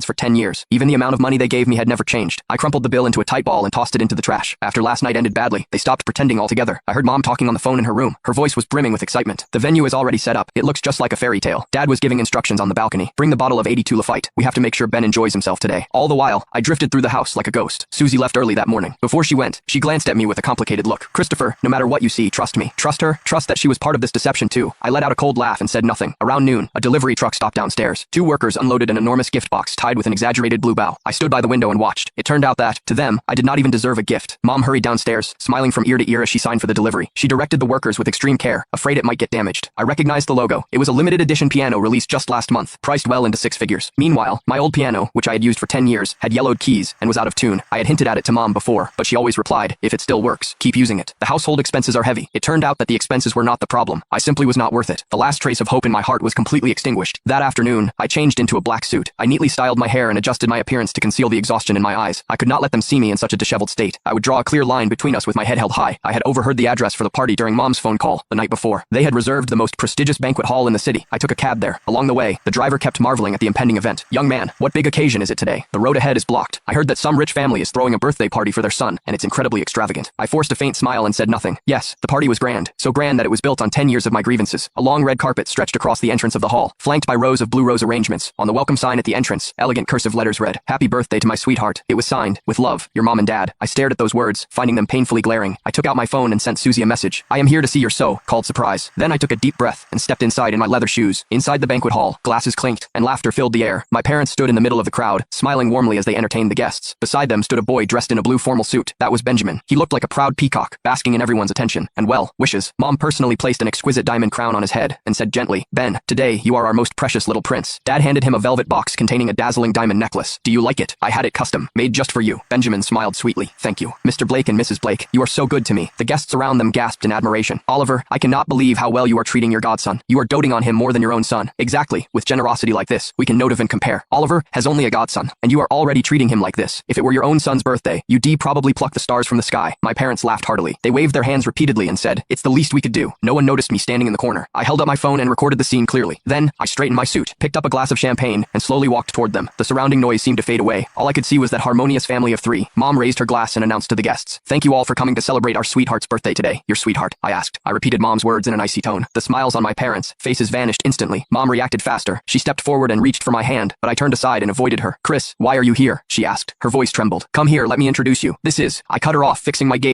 for 10 years. Even the amount of money they gave me had never changed. I crumpled the bill into a tight ball and tossed it into the trash. After last night ended badly, they stopped pretending altogether. I heard Mom talking on the phone in her room. Her voice was brimming with excitement. The venue is already set up. It looks just like a fairy tale. Dad was giving instructions on the balcony. Bring the bottle of 82 Lafite. We have to make sure Ben enjoys himself today. All the while, I drifted through the house like a ghost. Susie left early that morning. Before she went, she glanced at me with a complicated look. Christopher, no matter what you see, trust me. Trust her. Trust that she was part of this deception too. I let out a cold laugh and said nothing. Around noon, a delivery truck stopped downstairs. Two workers unloaded an enormous gift box tied with an exaggerated blue bow. I stood by the window and watched. It turned out that, to them, I did not even deserve a gift. Mom hurried downstairs, smiling from ear to ear as she signed for the delivery. She directed the workers with extreme care, afraid it might get damaged. I recognized the logo. It was a limited edition piano released just last month, priced well into 6 figures. Meanwhile, my old piano, which I had used for 10 years, had yellowed keys and was out of tune. I had hinted at it to Mom before, but she always replied, if it still works, keep using it. The household expenses are heavy. It turned out that the expenses were not the problem. I simply was not worth it. The last trace of hope in my heart was completely extinguished. That afternoon, I changed into a black suit. I neatly styled my hair and adjusted my appearance to conceal the exhaustion in my eyes. I could not let them see me in such a disheveled state. I would draw a clear line between us with my head held high. I had overheard the address for the party during Mom's phone call the night before. They had reserved the most prestigious banquet hall in the city. I took a cab there. Along the way, the driver kept marveling at the impending event. Young man, what big occasion is it today? The road ahead is blocked. I heard that some rich family is throwing a birthday party for their son, and it's incredibly extravagant. I forced a faint smile and said nothing. Yes, the party was grand. So grand that it was built on 10 years of my grievances. A long red carpet stretched across the entrance of the hall, flanked by rows of blue rose arrangements. On the welcome sign at the entrance, elegant cursive letters read, "Happy birthday to my sweetheart." It was signed, "With love, your mom and dad." I stared at those words, finding them painfully glaring. I took out my phone and sent Susie a message. "I am here to see your called surprise. Then I took a deep breath and stepped inside in my leather shoes. Inside the banquet hall, glasses clinked, and laughter filled the air. My parents stood in the middle of the crowd, smiling warmly as they entertained the guests. Beside them stood a boy dressed in a blue formal suit. That was Benjamin. He looked like a proud peacock, basking in everyone's attention. And well, wishes. Mom personally placed an exquisite diamond crown on his head and said gently, "Ben, today you are our most precious little prince." Dad handed him a velvet box containing a dazzling diamond necklace. "Do you like it? I had it custom, made just for you." Benjamin smiled sweetly. "Thank you. Mr. Blake and Mrs. Blake, you are so good to me." The guests around them gasped in admiration. "Oliver, I cannot believe how well you are treating your godson. You are doting on him more than your own son." "Exactly. With generosity like this, we can note and compare. Oliver has only a godson, and you are already treating him like this. If it were your own son's birthday, you'd probably pluck the stars from the sky." My parents laughed heartily. They waved their hands repeatedly and said, "It's the least we could do." No one noticed me standing in the corner. I held up my phone and recorded the scene clearly. Then, I straightened my suit, picked up a glass of champagne, and slowly walked toward them. The surrounding noise seemed to fade away. All I could see was that harmonious family of 3. Mom raised her glass and announced to the guests, "Thank you all for coming to celebrate our sweetheart's birthday today." "Your sweetheart?" I asked. I repeated Mom's words in an icy tone. The smiles on my parents' faces vanished instantly. Mom reacted faster. She stepped forward and reached for my hand, but I turned aside and avoided her. "Chris, why are you here?" she asked. Her voice trembled. "Come here, let me introduce you. This is..." I cut her off, fixing my gaze